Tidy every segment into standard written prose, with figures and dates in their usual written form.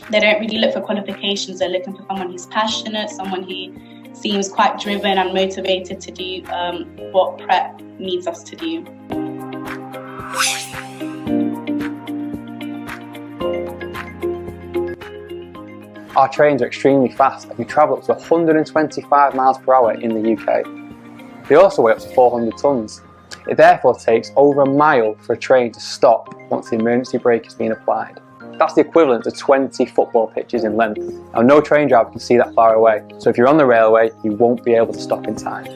They don't really look for qualifications. They're looking for someone who's passionate, someone who seems quite driven and motivated to do what prep needs us to do. Our trains are extremely fast and can travel up to 125 miles per hour in the UK. They also weigh up to 400 tonnes. It therefore takes over a mile for a train to stop once the emergency brake has been applied. That's the equivalent to 20 football pitches in length. Now, no train driver can see that far away, so if you're on the railway, you won't be able to stop in time.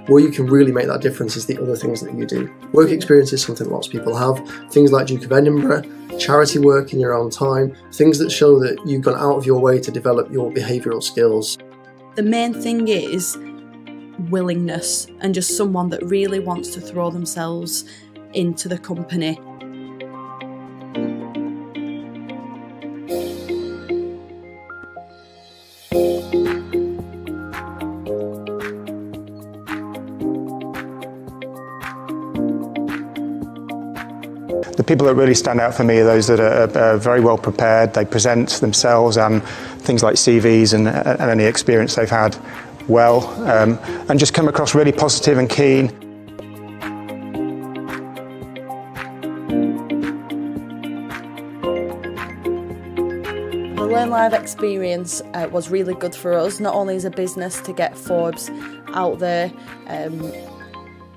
Where you can really make that difference is the other things that you do. Work experience is something lots of people have. Things like Duke of Edinburgh, charity work in your own time, things that show that you've gone out of your way to develop your behavioural skills. The main thing is willingness and just someone that really wants to throw themselves into the company. The people that really stand out for me are those that are very well prepared. They present themselves and things like CVs and any experience they've had well, and just come across really positive and keen. The Learn Live experience was really good for us, not only as a business to get Forbes out there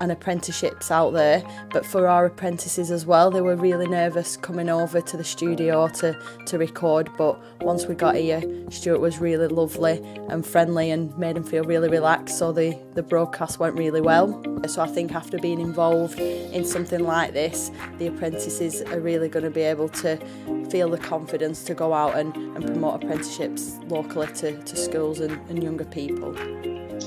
and apprenticeships out there, but for our apprentices as well. They were really nervous coming over to the studio to record, but once we got here, Stuart was really lovely and friendly and made them feel really relaxed, so the broadcast went really well. So I think after being involved in something like this, the apprentices are really going to be able to feel the confidence to go out and promote apprenticeships locally to schools and younger people.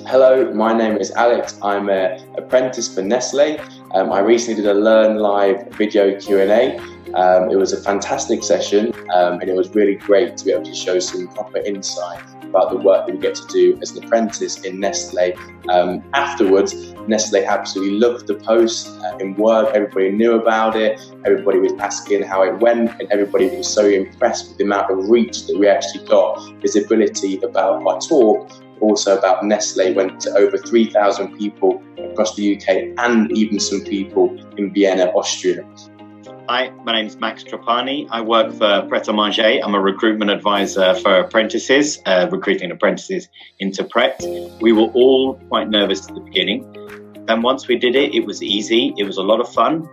Hello, my name is Alex. I'm an apprentice for Nestlé. I recently did a Learn Live video Q&A. It was a fantastic session and it was really great to be able to show some proper insight about the work that we get to do as an apprentice in Nestlé. Afterwards, Nestlé absolutely loved the post in work. Everybody knew about it. Everybody was asking how it went, and everybody was so impressed with the amount of reach that we actually got, visibility about our talk. Also about Nestlé went to over 3,000 people across the UK and even some people in Vienna, Austria. Hi, my name is Max Trapani. I work for Pret a Manger. I'm a recruitment advisor for apprentices, recruiting apprentices into Pret. We were all quite nervous at the beginning. And once we did it, it was easy. It was a lot of fun.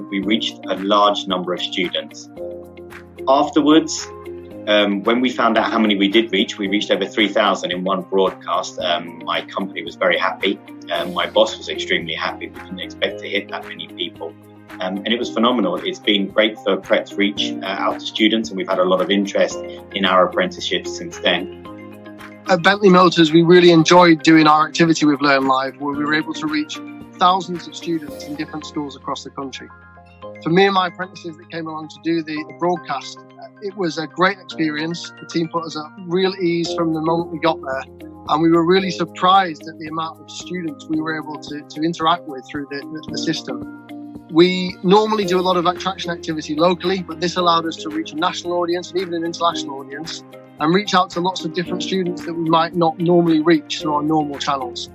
We reached a large number of students. Afterwards, when we found out how many we did reach, we reached over 3,000 in one broadcast. My company was very happy. My boss was extremely happy. We didn't expect to hit that many people. And it was phenomenal. It's been great for Pret to reach out to students, and we've had a lot of interest in our apprenticeships since then. At Bentley Motors, we really enjoyed doing our activity with Learn Live, where we were able to reach thousands of students in different schools across the country. For me and my apprentices that came along to do the broadcast, it was a great experience. The team put us at real ease from the moment we got there, and we were really surprised at the amount of students we were able to interact with through the system. We normally do a lot of attraction activity locally, but this allowed us to reach a national audience and even an international audience, and reach out to lots of different students that we might not normally reach through our normal channels.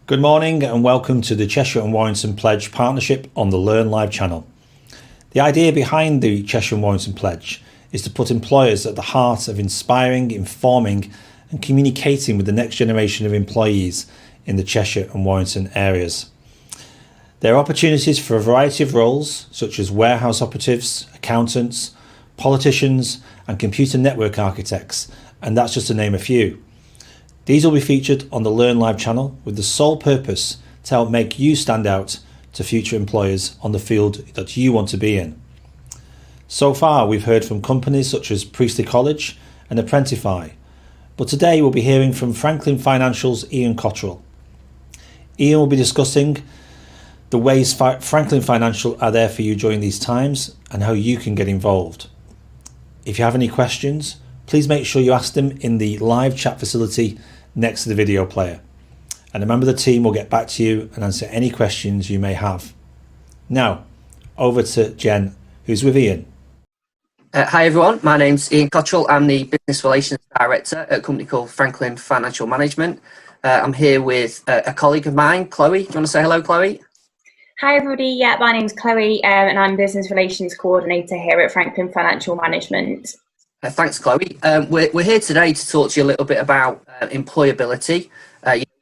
Good morning and welcome to the Cheshire and Warrington Pledge partnership on the Learn Live channel. The idea behind the Cheshire and Warrington Pledge is to put employers at the heart of inspiring, informing and communicating with the next generation of employees in the Cheshire and Warrington areas. There are opportunities for a variety of roles such as warehouse operatives, accountants, politicians and computer network architects, and that's just to name a few. These will be featured on the Learn Live channel with the sole purpose to help make you stand out to future employers on the field that you want to be in. So far we've heard from companies such as Priestley College and Apprentify, but today we'll be hearing from Franklin Financial's Ian Cottrell. Ian will be discussing the ways Franklin Financial are there for you during these times and how you can get involved. If you have any questions, please make sure you ask them in the live chat facility next to the video player, and a member of the team will get back to you and answer any questions you may have. Now, over to Jen, who's with Ian. Hi everyone, my name's Ian Cottrell. I'm the Business Relations Director at a company called Franklin Financial Management. I'm here with a colleague of mine, Chloe. Do you want to say hello, Chloe? Hi everybody, yeah, my name's Chloe and I'm Business Relations Coordinator here at Franklin Financial Management. Thanks, Chloe. We're here today to talk to you a little bit about employability.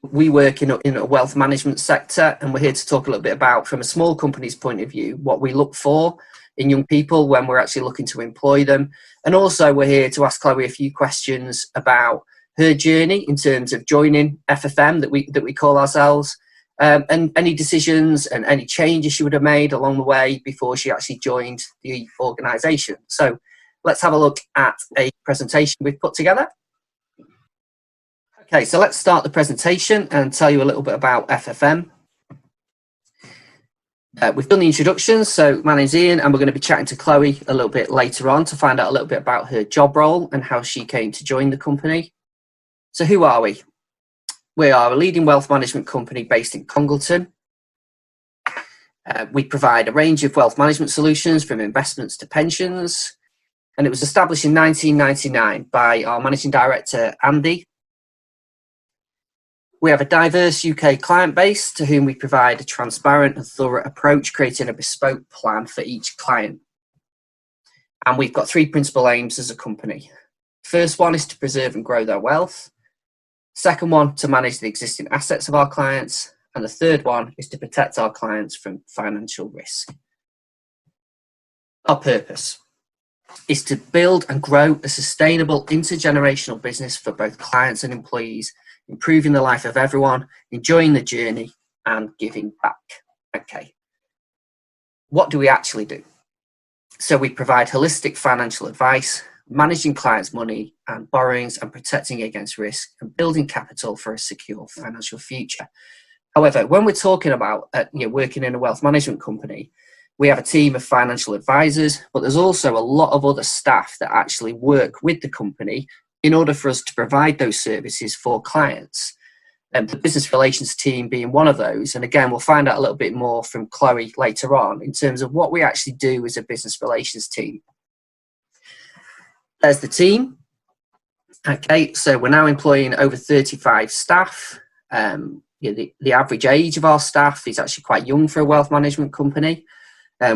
We work in a wealth management sector, and we're here to talk a little bit about, from a small company's point of view, what we look for in young people when we're actually looking to employ them. And also we're here to ask Chloe a few questions about her journey in terms of joining FFM that we call ourselves, and any decisions and any changes she would have made along the way before she actually joined the organisation. So let's have a look at a presentation we've put together. Okay, so let's start the presentation and tell you a little bit about FFM. We've done the introductions, so my name's Ian and we're going to be chatting to Chloe a little bit later on to find out a little bit about her job role and how she came to join the company. So who are we? We are a leading wealth management company based in Congleton. We provide a range of wealth management solutions from investments to pensions. And it was established in 1999 by our Managing Director, Andy. We have a diverse UK client base to whom we provide a transparent and thorough approach, creating a bespoke plan for each client. And we've got three principal aims as a company. First one is to preserve and grow their wealth. Second one, to manage the existing assets of our clients. And the third one is to protect our clients from financial risk. Our purpose is to build and grow a sustainable intergenerational business for both clients and employees, improving the life of everyone, enjoying the journey and giving back. Okay, what do we actually do? So we provide holistic financial advice, managing clients' money and borrowings and protecting against risk and building capital for a secure financial future. However, when we're talking about working in a wealth management company, we have a team of financial advisors, but there's also a lot of other staff that actually work with the company in order for us to provide those services for clients. The business relations team being one of those. And again, we'll find out a little bit more from Chloe later on in terms of what we actually do as a business relations team. There's the team. Okay, so we're now employing over 35 staff. The average age of our staff is actually quite young for a wealth management company.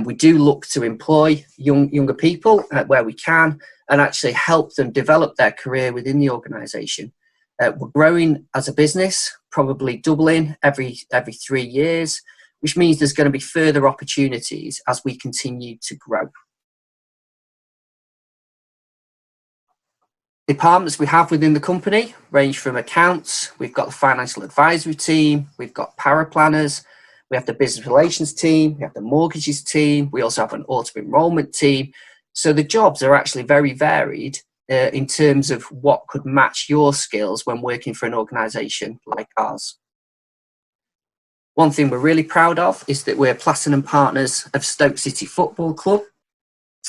We do look to employ younger people where we can and actually help them develop their career within the organisation. We're growing as a business, probably doubling every 3 years, which means there's going to be further opportunities as we continue to grow. Departments we have within the company range from accounts, we've got the financial advisory team, we've got paraplanners, we have the business relations team, we have the mortgages team, we also have an auto enrolment team. So the jobs are actually very varied in terms of what could match your skills when working for an organisation like ours. One thing we're really proud of is that we're platinum partners of Stoke City Football Club.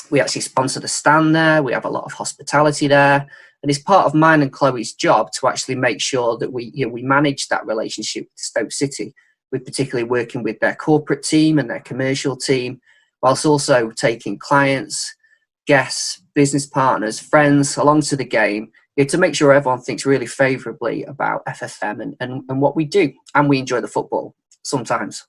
We actually sponsor the stand there, we have a lot of hospitality there, and it's part of mine and Chloe's job to actually make sure that we manage that relationship with Stoke City. We're particularly working with their corporate team and their commercial team, whilst also taking clients, guests, business partners, friends along to the game to make sure everyone thinks really favourably about FFM and what we do, and we enjoy the football sometimes.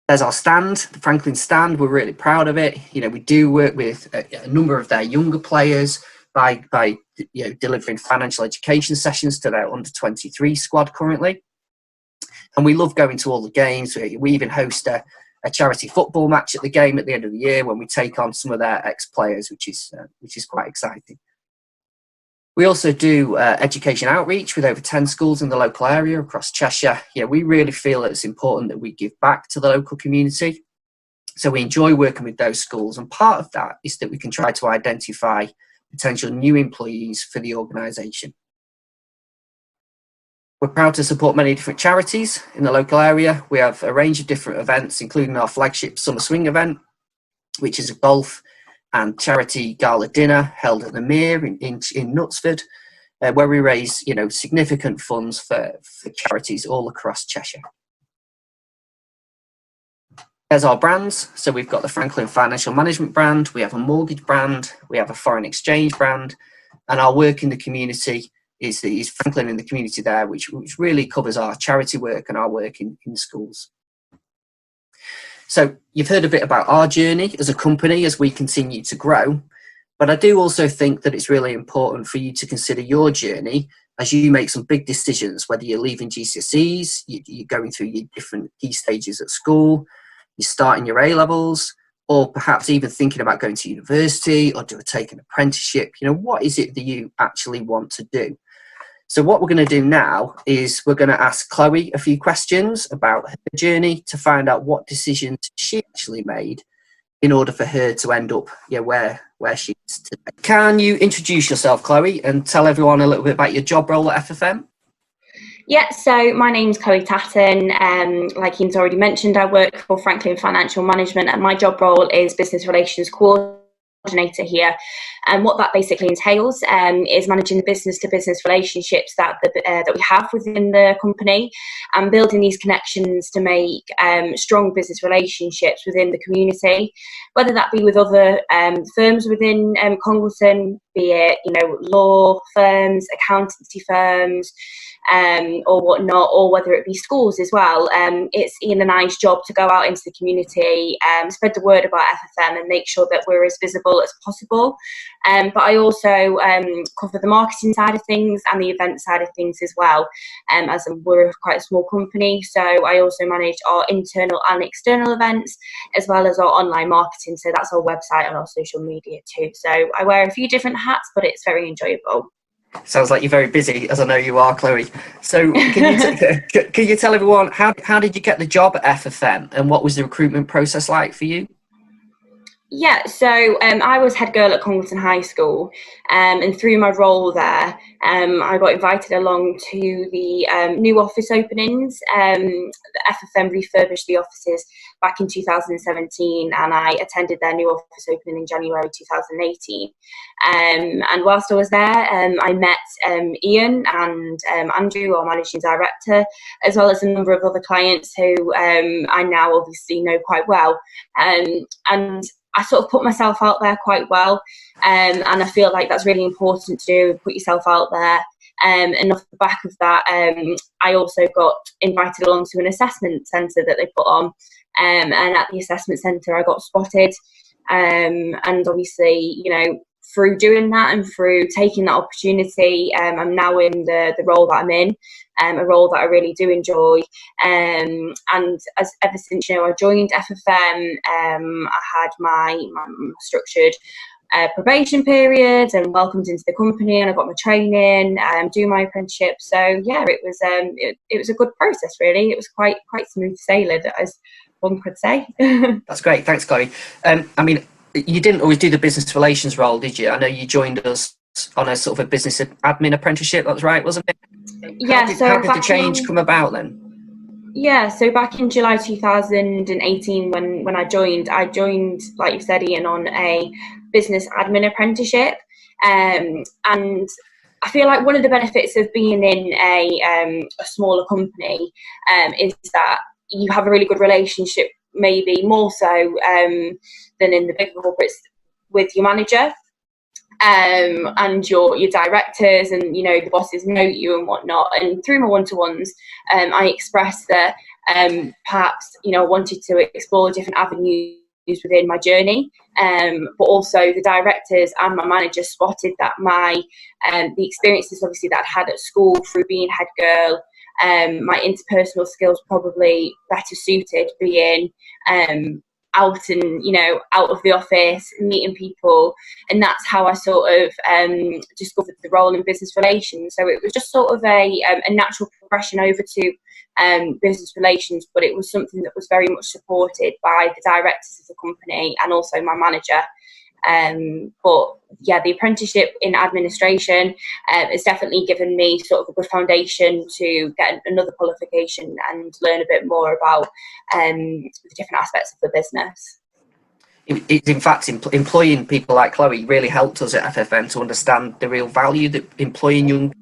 There's our stand, the Franklin stand. We're really proud of it. We do work with a number of their younger players by delivering financial education sessions to their under 23 squad currently. And we love going to all the games. We even host a charity football match at the game at the end of the year when we take on some of their ex-players, which is quite exciting. We also do education outreach with over 10 schools in the local area across Cheshire. We really feel that it's important that we give back to the local community. So we enjoy working with those schools, and part of that is that we can try to identify potential new employees for the organisation. We're proud to support many different charities in the local area. We have a range of different events, including our flagship Summer Swing event, which is a golf and charity gala dinner held at the Mere in Knutsford, where we raise significant funds for charities all across Cheshire. There's our brands. So we've got the Franklin Financial Management brand, we have a mortgage brand, we have a foreign exchange brand, and our work in the community is Franklin in the community there, which really covers our charity work and our work in schools. So you've heard a bit about our journey as a company as we continue to grow, but I do also think that it's really important for you to consider your journey as you make some big decisions, whether you're leaving GCSEs, you're going through your different key stages at school, you're starting your A-levels, or perhaps even thinking about going to university or take an apprenticeship. What is it that you actually want to do? So what we're going to do now is we're going to ask Chloe a few questions about her journey to find out what decisions she actually made in order for her to end up where she is today. Can you introduce yourself, Chloe, and tell everyone a little bit about your job role at FFM? Yeah, so my name's Chloe Tatton. Like Ian's already mentioned, I work for Franklin Financial Management, and my job role is Business Relations Coordinator here. And what that basically entails is managing the business-to-business relationships that we have within the company, and building these connections to make strong business relationships within the community, whether that be with other firms within Congleton, be it law firms, accountancy firms, or whatnot, or whether it be schools as well. It's Ian and I's job to go out into the community, spread the word about FFM, and make sure that we're as visible as possible. But I also cover the marketing side of things and the event side of things as well, as we're quite a small company. So I also manage our internal and external events, as well as our online marketing. So that's our website and our social media too. So I wear a few different hats, but it's very enjoyable. Sounds like you're very busy, as I know you are, Chloe. So can you tell everyone, how did you get the job at FFM, and what was the recruitment process like for you? Yeah, so I was head girl at Congleton High School, and through my role there, I got invited along to the new office openings. The FFM refurbished the offices back in 2017, and I attended their new office opening in January 2018. And whilst I was there, I met Ian and Andrew, our managing director, as well as a number of other clients who I now obviously know quite well. And I sort of put myself out there quite well, and I feel like that's really important to do, put yourself out there. And off the back of that, I also got invited along to an assessment centre that they put on, and at the assessment centre I got spotted, and obviously, through doing that and through taking that opportunity, I'm now in the role that I'm in, a role that I really do enjoy. And ever since I joined FFM, I had my structured probation period and welcomed into the company, and I got my training, do my apprenticeship. So yeah, it was a good process really. It was quite smooth sailing, as one could say. That's great, thanks, Chloe. You didn't always do the business relations role, did you? I know you joined us on a sort of a business admin apprenticeship, that's right, wasn't it? Yeah. How did the change come about then? Yeah, so back in July 2018, when I joined, like you said, Ian, on a business admin apprenticeship. And I feel like one of the benefits of being in a smaller company is that you have a really good relationship, maybe more so than in the bigger corporates, with your manager. and your directors and the bosses know you and whatnot. And through my one-to-ones, I expressed that perhaps I wanted to explore different avenues within my journey, but also the directors and my manager spotted that my the experiences obviously that I'd had at school through being head girl, my interpersonal skills probably better suited being out and out of the office, meeting people, and that's how I sort of discovered the role in business relations. So it was just sort of a natural progression over to business relations, but it was something that was very much supported by the directors of the company and also my manager. But yeah, the apprenticeship in administration has definitely given me sort of a good foundation to get another qualification and learn a bit more about the different aspects of the business. It's in fact, employing people like Chloe really helped us at FFN to understand the real value that employing young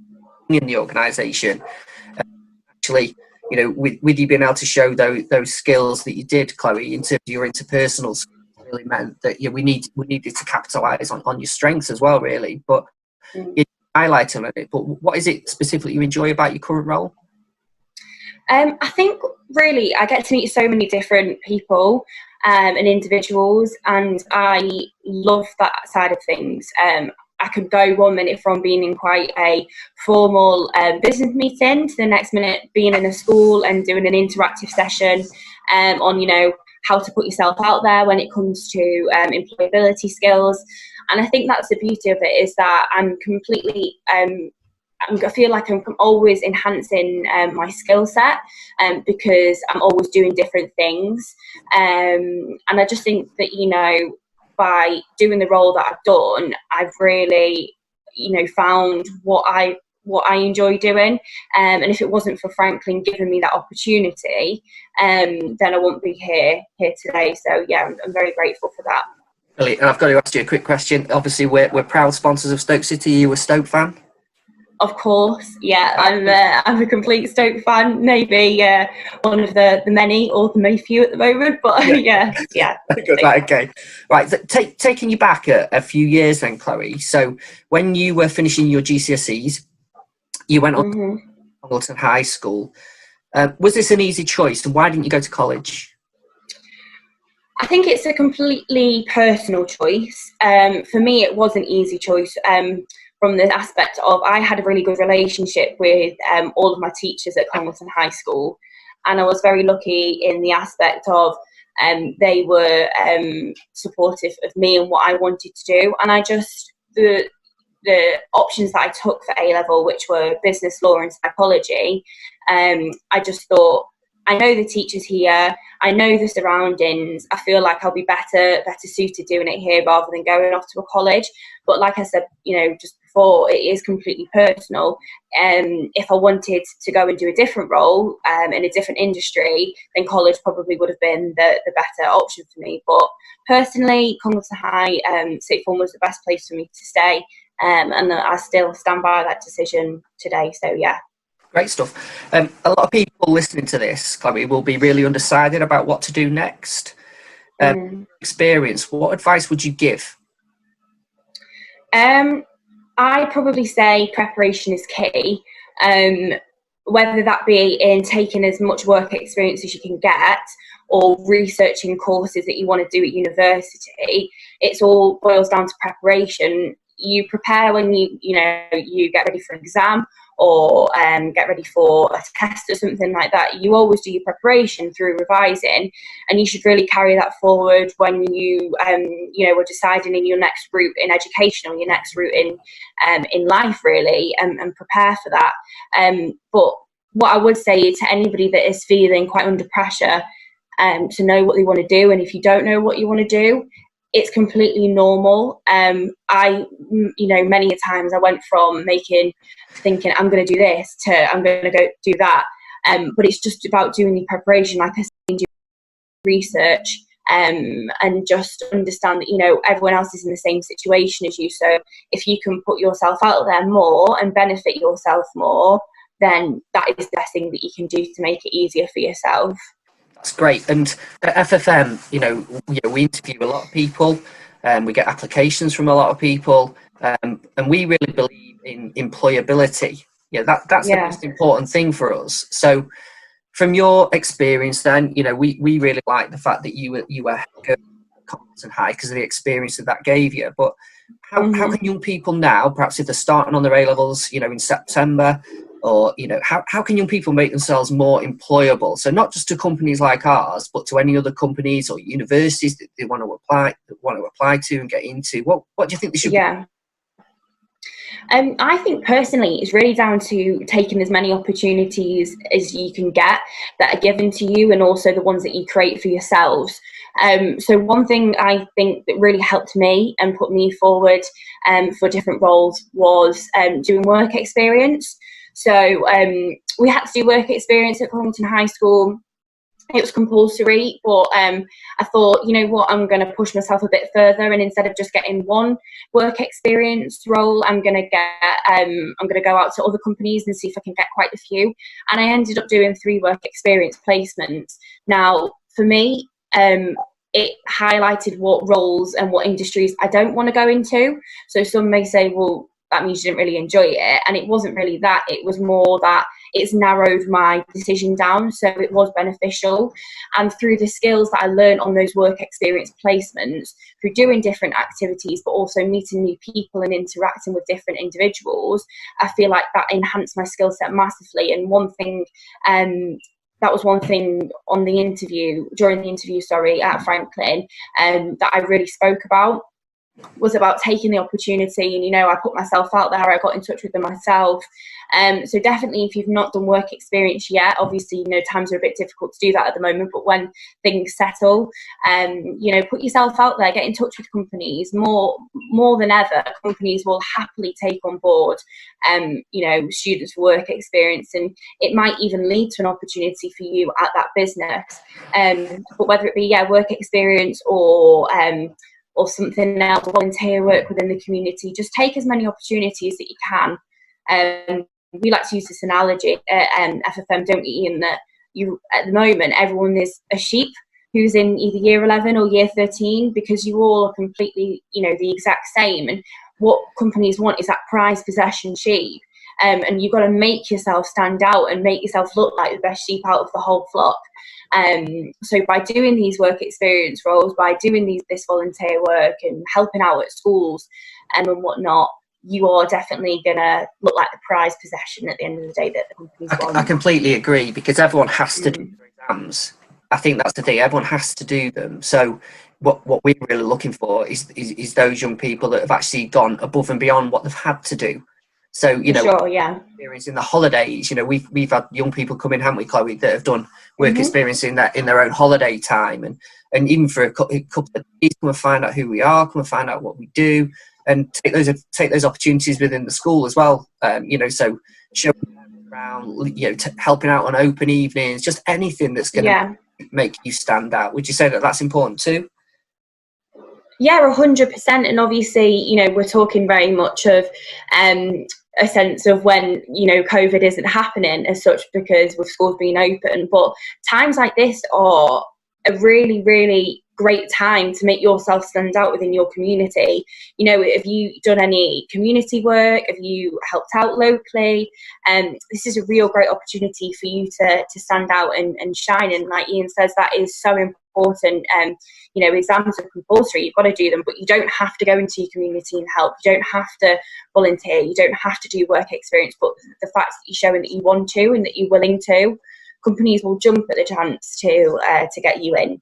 in the organisation. Actually, with you being able to show those skills that you did, Chloe, in terms of your interpersonal skills, really meant that we needed to capitalise on your strengths as well, really. But you highlight on it. But what is it specifically you enjoy about your current role? I think really I get to meet so many different people and individuals, and I love that side of things. I could go 1 minute from being in quite a formal business meeting to the next minute being in a school and doing an interactive session on how to put yourself out there when it comes to employability skills. And I think that's the beauty of it, is that I'm completely I feel like I'm always enhancing my skill set because I'm always doing different things. And I just think that, by doing the role that I've done, I've really, found what I enjoy doing. And if it wasn't for Franklin giving me that opportunity, then I wouldn't be here today. So yeah, I'm very grateful for that. Brilliant. And I've got to ask you a quick question. Obviously, we're proud sponsors of Stoke City. Are you a Stoke fan? Of course, yeah. I'm a complete Stoke fan. Maybe one of the many or the many few at the moment, but yeah. Good. Right, okay. Right, taking you back a few years then, Chloe. So when you were finishing your GCSEs, you went on to Congleton High School. Was this an easy choice, and why didn't you go to college? I think it's a completely personal choice. For me, it was an easy choice. From the aspect of I had a really good relationship with all of my teachers at Congleton High School, and I was very lucky in the aspect of they were supportive of me and what I wanted to do. And I just the options that I took for A-level, which were business, law and psychology, I just thought, I know the teachers here, I know the surroundings, I feel like I'll be better suited doing it here rather than going off to a college. But like I said, just before, it is completely personal. If I wanted to go and do a different role in a different industry, then college probably would have been the better option for me. But personally, Congleton High, sixth form was the best place for me to stay. And I still stand by that decision today. So yeah. Great stuff. A lot of people listening to this, Chloe, will be really undecided about what to do next. Experience, what advice would you give? I'd probably say preparation is key. Whether that be in taking as much work experience as you can get or researching courses that you want to do at university, it's all boils down to preparation. You prepare when you get ready for an exam or get ready for a test or something like that. You always do your preparation through revising, and you should really carry that forward when you are deciding in your next route in education or your next route in life, really, and prepare for that. But what I would say to anybody that is feeling quite under pressure to know what they want to do, and if you don't know what you want to do, it's completely normal. Many a times I went from thinking I'm going to do this to I'm going to go do that. But it's just about doing the preparation, like I said, do research, and just understand that, everyone else is in the same situation as you. So if you can put yourself out there more and benefit yourself more, then that is the best thing that you can do to make it easier for yourself. That's great. And at FFM, we interview a lot of people, and we get applications from a lot of people. And we really believe in employability. That's the most important thing for us. So from your experience then, we really like the fact that you were Congleton High because of the experience that gave you. But how can young people now, perhaps if they're starting on their A-levels, in September, or, how can young people make themselves more employable? So not just to companies like ours, but to any other companies or universities that they want to apply to and get into. What do you think they should be? I think personally it's really down to taking as many opportunities as you can get that are given to you, and also the ones that you create for yourselves. So one thing I think that really helped me and put me forward for different roles was doing work experience. So we had to do work experience at Congleton High School. It was compulsory, but I thought, I'm going to push myself a bit further, and instead of just getting one work experience role, I'm going to go out to other companies and see if I can get quite a few. And I ended up doing 3 work experience placements. Now, for me, it highlighted what roles and what industries I don't want to go into. So some may say, well, that means you didn't really enjoy it. And it wasn't really that. It was more that it's narrowed my decision down. So it was beneficial. And through the skills that I learned on those work experience placements, through doing different activities, but also meeting new people and interacting with different individuals, I feel like that enhanced my skill set massively. And that was one thing during the interview, at Franklin, that I really spoke about, was about taking the opportunity. And I put myself out there, I got in touch with them myself. So definitely, if you've not done work experience yet, obviously times are a bit difficult to do that at the moment, but when things settle, put yourself out there, get in touch with companies. More than ever, companies will happily take on board students for work experience, and it might even lead to an opportunity for you at that business. But whether it be work experience or something else, volunteer work within the community, just take as many opportunities that you can. We like to use this analogy at FFM, don't we, in that at the moment, everyone is a sheep who's in either year 11 or year 13, because you all are completely, the exact same. And what companies want is that prized possession sheep. And you've got to make yourself stand out and make yourself look like the best sheep out of the whole flock. So by doing these work experience roles, by doing this volunteer work and helping out at schools and whatnot, you are definitely going to look like the prized possession at the end of the day that the company's want. I completely agree, because everyone has to do their exams. I think that's the thing, everyone has to do them. So what we're really looking for is those young people that have actually gone above and beyond what they've had to do. So, experience in the holidays, we've had young people come in, haven't we, Chloe, that have done work experience in their own holiday time, and even for a couple of days, come and find out who we are, come and find out what we do, and take those opportunities within the school as well. So showing them around, helping out on open evenings, just anything that's going to make you stand out. Would you say that that's important too? Yeah, 100%. And obviously, we're talking very much of a sense of when, COVID isn't happening as such, because with schools being open. But times like this are a really, really great time to make yourself stand out within your community. Have you done any community work? Have you helped out locally? This is a real great opportunity for you to stand out and shine. And like Ian says, that is so important. Exams are compulsory, you've got to do them, but you don't have to go into your community and help. You don't have to volunteer, you don't have to do work experience, but the fact that you're showing that you want to and that you're willing to, companies will jump at the chance to get you in.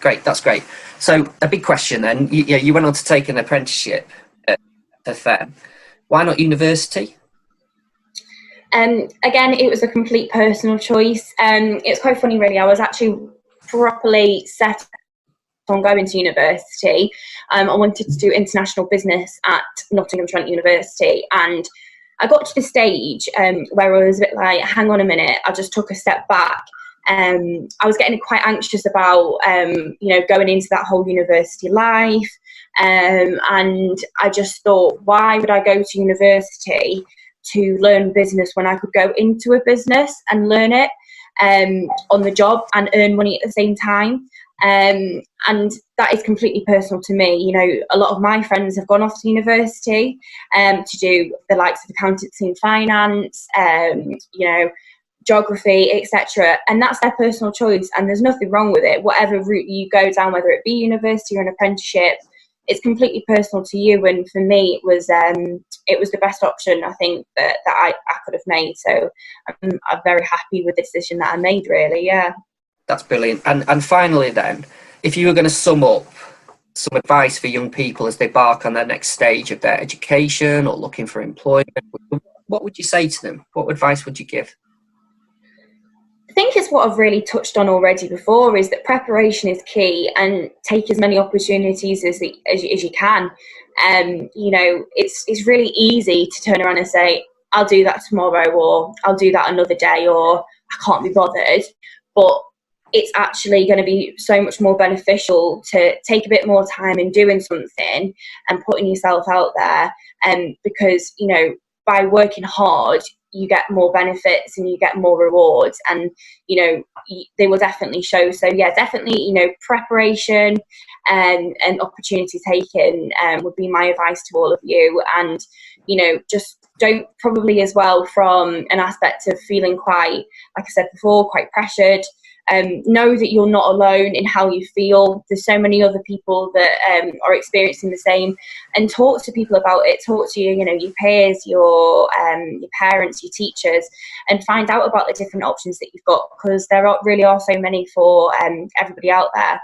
Great, that's great. So a big question then, you went on to take an apprenticeship at FFM. Why not university? Again, it was a complete personal choice. It's quite funny, really. I was actually properly set on going to university. I wanted to do international business at Nottingham Trent University, and I got to the stage where I was a bit like, hang on a minute, I just took a step back. I was getting quite anxious about, going into that whole university life. And I just thought, why would I go to university to learn business when I could go into a business and learn it on the job and earn money at the same time? And that is completely personal to me. You know, a lot of my friends have gone off to university to do the likes of accountancy and finance, you know, geography, etc. And that's their personal choice, and there's nothing wrong with it. Whatever route you go down, whether it be university or an apprenticeship, it's completely personal to you. And for me, it was the best option I think that I could have made. So I'm very happy with the decision that I made, really. Yeah. That's brilliant. And finally then, if you were going to sum up some advice for young people as they embark on their next stage of their education or looking for employment, what would you say to them? What advice would you give? I think it's what I've really touched on already before, is that preparation is key, and take as many opportunities as you can. You know, it's really easy to turn around and say, I'll do that tomorrow, or I'll do that another day, or I can't be bothered. But it's actually going to be so much more beneficial to take a bit more time in doing something and putting yourself out there. Because, you know, by working hard, you get more benefits and you get more rewards, and, you know, they will definitely show. So yeah, definitely, you know, preparation and opportunity taken would be my advice to all of you. And, you know, just don't, probably as well, from an aspect of feeling quite, like I said before, quite pressured. Know that you're not alone in how you feel. There's so many other people that are experiencing the same, and talk to people about it. Talk to your peers, your parents, your teachers, and find out about the different options that you've got, because there really are so many for everybody out there.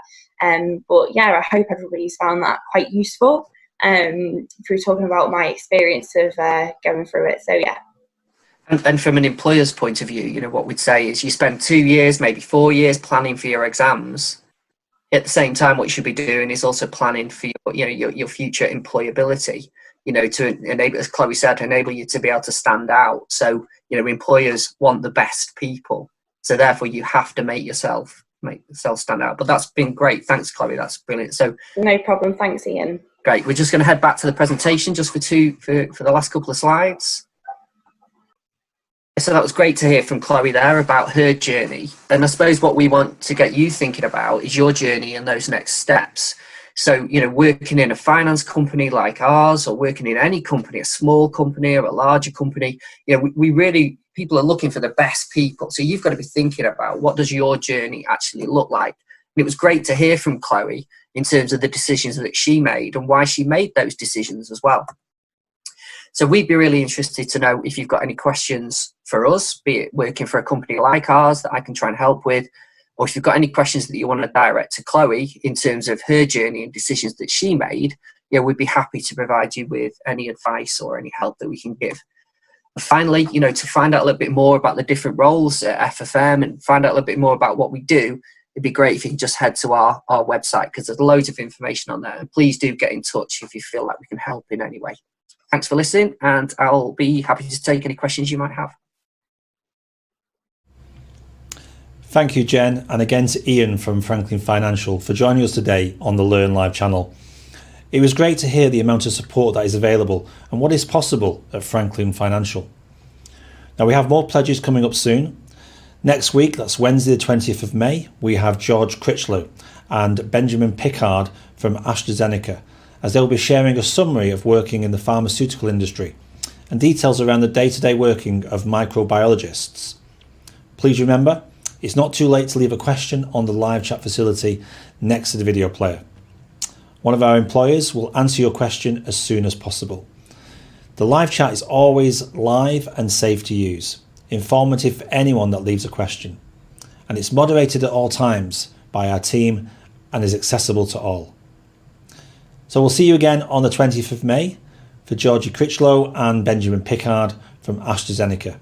But yeah, I hope everybody's found that quite useful through talking about my experience of going through it. So yeah. And from an employer's point of view, you know, what we'd say is you spend 2 years, maybe 4 years planning for your exams. At the same time, what you should be doing is also planning for your future employability, you know, to enable, as Chloe said, enable you to be able to stand out. So, you know, employers want the best people. So therefore you have to make yourself stand out. But that's been great. Thanks, Chloe. That's brilliant. So no problem. Thanks, Ian. Great. We're just going to head back to the presentation just for the last couple of slides. So that was great to hear from Chloe there about her journey. And I suppose what we want to get you thinking about is your journey and those next steps. So, you know, working in a finance company like ours, or working in any company, a small company or a larger company, you know, we really, people are looking for the best people. So you've got to be thinking about, what does your journey actually look like? And it was great to hear from Chloe in terms of the decisions that she made and why she made those decisions as well. So we'd be really interested to know if you've got any questions for us, be it working for a company like ours that I can try and help with, or if you've got any questions that you want to direct to Chloe in terms of her journey and decisions that she made, yeah, we'd be happy to provide you with any advice or any help that we can give. And finally, you know, to find out a little bit more about the different roles at FFM and find out a little bit more about what we do, it'd be great if you can just head to our website, because there's loads of information on there. And please do get in touch if you feel like we can help in any way. Thanks for listening, and I'll be happy to take any questions you might have. Thank you, Jen, and again to Ian from Franklin Financial for joining us today on the Learn Live channel. It was great to hear the amount of support that is available and what is possible at Franklin Financial. Now, we have more pledges coming up soon. Next week, that's Wednesday the 20th of May, we have George Critchlow and Benjamin Pickard from AstraZeneca, as they'll be sharing a summary of working in the pharmaceutical industry and details around the day-to-day working of microbiologists. Please remember, it's not too late to leave a question on the live chat facility next to the video player. One of our employers will answer your question as soon as possible. The live chat is always live and safe to use, informative for anyone that leaves a question, and it's moderated at all times by our team and is accessible to all. So we'll see you again on the 20th of May for Georgie Critchlow and Benjamin Pickard from AstraZeneca.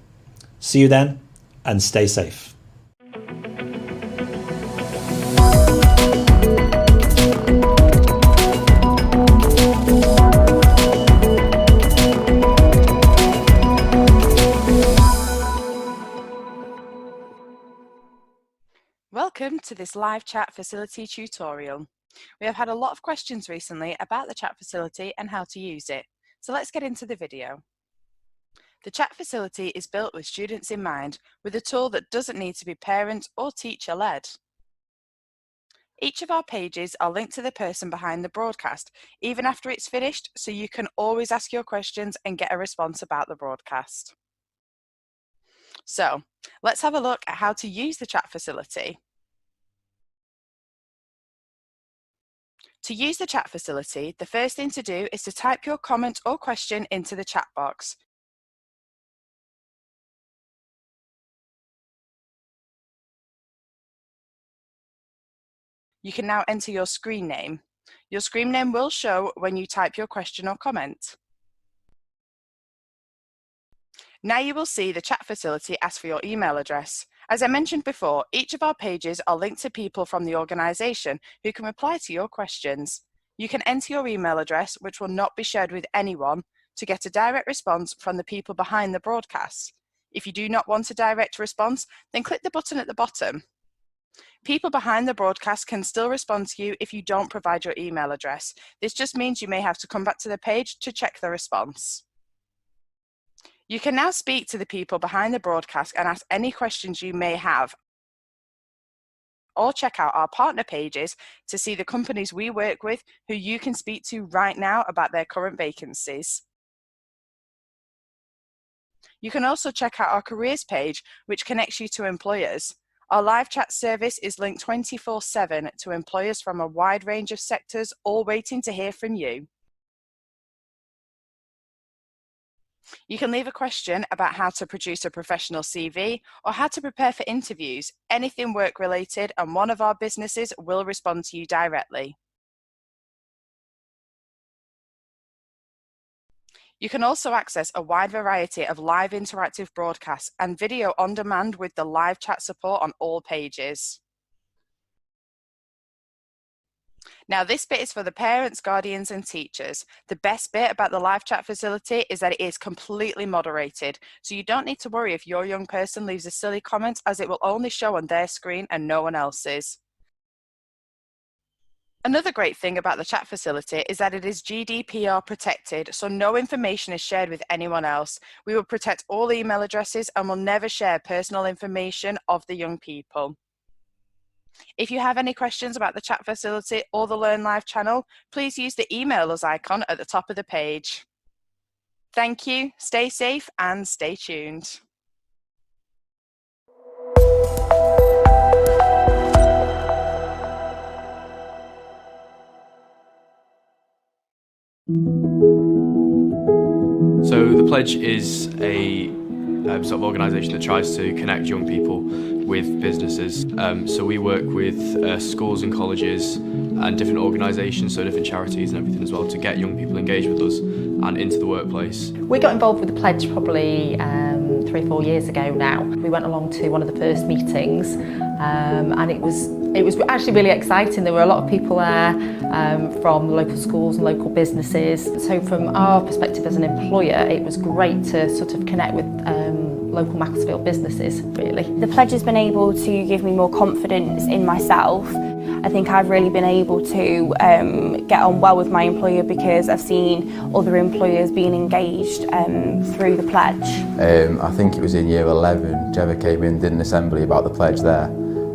See you then, and stay safe. Welcome to this live chat facility tutorial. We have had a lot of questions recently about the chat facility and how to use it, so let's get into the video. The chat facility is built with students in mind, with a tool that doesn't need to be parent or teacher led. Each of our pages are linked to the person behind the broadcast, even after it's finished, so you can always ask your questions and get a response about the broadcast. So, let's have a look at how to use the chat facility. To use the chat facility, the first thing to do is to type your comment or question into the chat box. You can now enter your screen name. Your screen name will show when you type your question or comment. Now you will see the chat facility ask for your email address. As I mentioned before, each of our pages are linked to people from the organisation who can reply to your questions. You can enter your email address, which will not be shared with anyone, to get a direct response from the people behind the broadcast. If you do not want a direct response, then click the button at the bottom. People behind the broadcast can still respond to you if you don't provide your email address. This just means you may have to come back to the page to check the response. You can now speak to the people behind the broadcast and ask any questions you may have, or check out our partner pages to see the companies we work with who you can speak to right now about their current vacancies. You can also check out our careers page, which connects you to employers. Our live chat service is linked 24/7 to employers from a wide range of sectors, all waiting to hear from you. You can leave a question about how to produce a professional CV or how to prepare for interviews, anything work related, and one of our businesses will respond to you directly. You can also access a wide variety of live interactive broadcasts and video on demand with the live chat support on all pages. Now this bit is for the parents, guardians and teachers. The best bit about the live chat facility is that it is completely moderated, so you don't need to worry if your young person leaves a silly comment, as it will only show on their screen and no one else's. Another great thing about the chat facility is that it is GDPR protected, so no information is shared with anyone else. We will protect all email addresses and will never share personal information of the young people. If you have any questions about the chat facility or the Learn Live channel, please use the email us icon at the top of the page. Thank you, stay safe and stay tuned. So the Pledge is a sort of organisation that tries to connect young people with businesses. So we work with schools and colleges and different organisations, so different charities and everything as well, to get young people engaged with us and into the workplace. We got involved with the Pledge probably 3 or 4 years ago now. We went along to one of the first meetings and it was actually really exciting. There were a lot of people there from local schools and local businesses. So from our perspective as an employer, it was great to sort of connect with local Macclesfield businesses, really. The Pledge has been able to give me more confidence in myself. I think I've really been able to get on well with my employer because I've seen other employers being engaged through the Pledge. I think it was in year 11, Trevor came in, did an assembly about the Pledge there.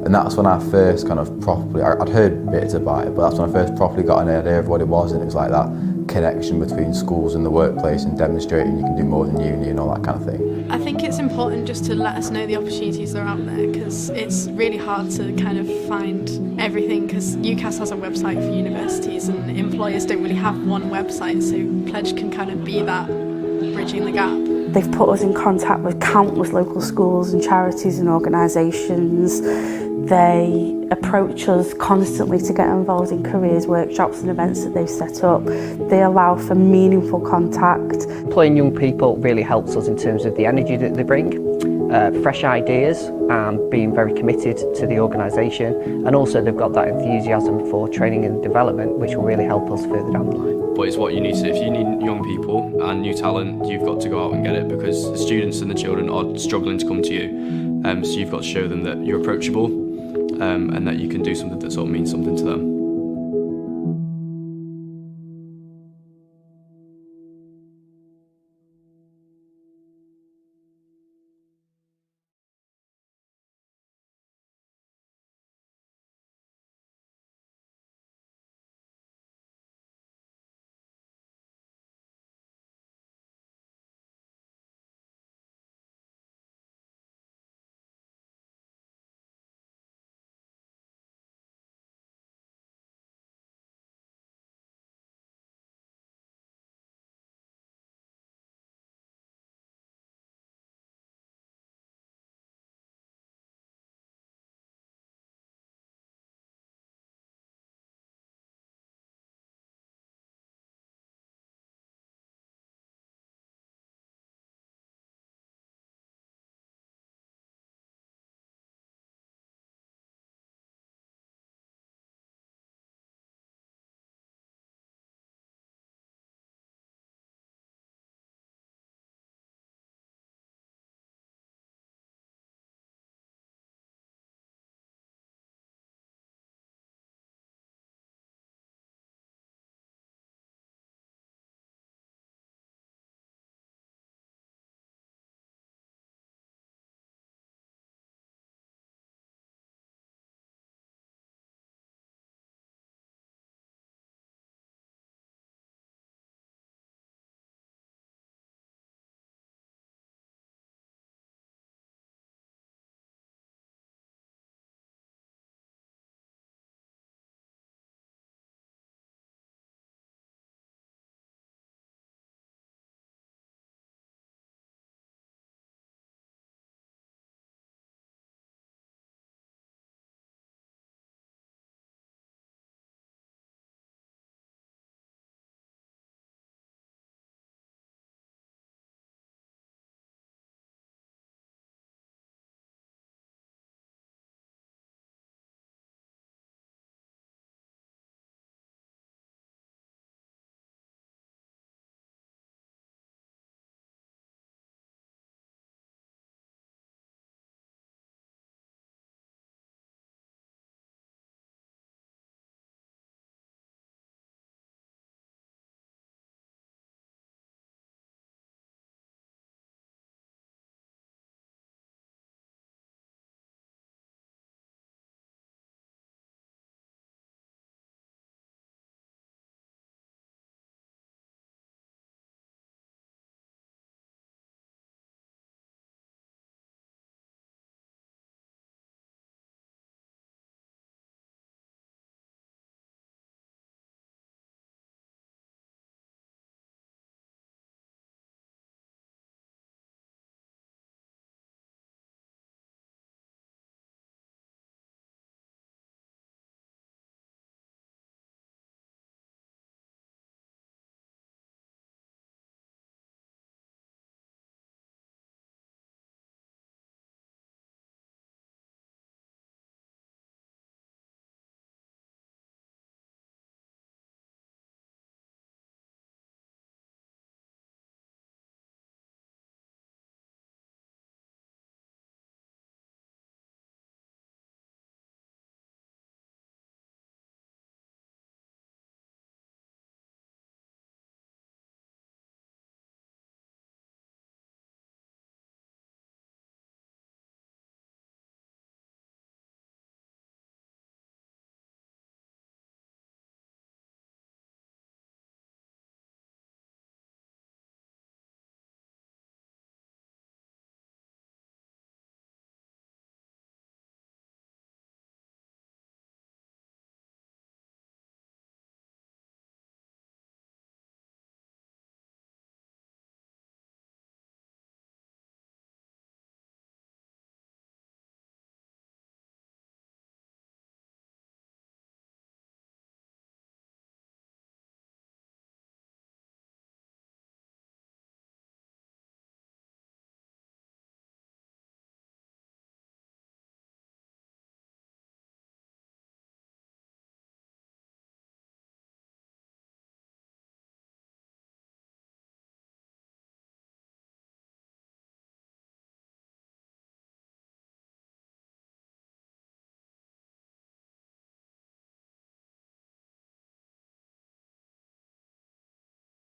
And that's when I first kind of properly, I'd heard bits about it, but that's when I first properly got an idea of what it was, and it was like that connection between schools and the workplace and demonstrating you can do more than uni and all that kind of thing. I think it's important just to let us know the opportunities that are out there, because it's really hard to kind of find everything, because UCAS has a website for universities and employers don't really have one website, so Pledge can kind of be that bridging the gap. They've put us in contact with countless local schools and charities and organisations. They approach us constantly to get involved in careers workshops and events that they've set up. They allow for meaningful contact. Employing young people really helps us in terms of the energy that they bring, fresh ideas and being very committed to the organisation, and also they've got that enthusiasm for training and development, which will really help us further down the line. But it's what you need to, if you need young people and new talent, you've got to go out and get it, because the students and the children are struggling to come to you. So you've got to show them that you're approachable and that you can do something that sort of means something to them.